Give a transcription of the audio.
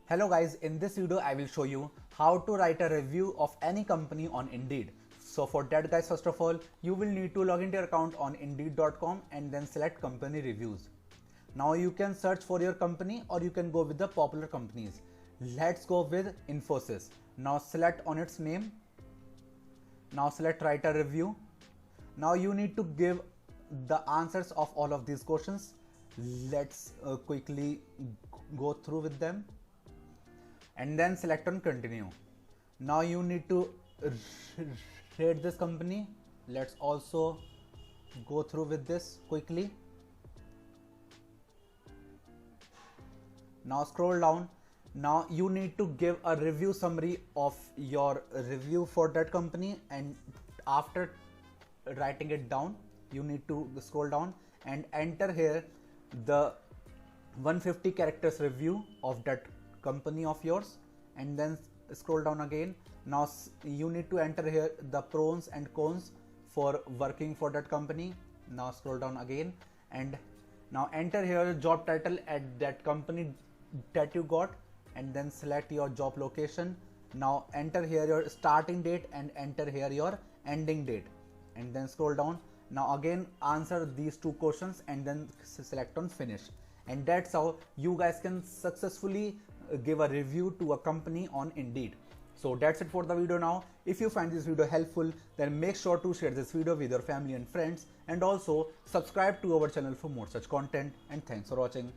Hello guys, in this video I will show you how to write a review of any company on Indeed. So for that guys, first of all, you will need to log into your account on Indeed.com and then select company reviews. Now you can search for your company or you can go with the popular companies. Let's go with Infosys. Now select on its name. Now select write a review. Now you need to give the answers of all of these questions. Let's quickly go through with them. And then select on continue. Now you need to rate this company. Let's also go through with this quickly. Now scroll down. Now you need to give a review summary of your review for that company, and after writing it down you need to scroll down and enter here the 150 characters review of that company of yours, and then scroll down again. Now you need to enter here the pros and cons for working for that company. Now scroll down again and now enter here job title at that company that you got, and then select your job location. Now enter here your starting date and enter here your ending date, and then scroll down. Now again answer these two questions and then select on finish. And that's how you guys can successfully give a review to a company on Indeed. So that's it for the video now. If you find this video helpful, then make sure to share this video with your family and friends, and also subscribe to our channel for more such content. And thanks for watching.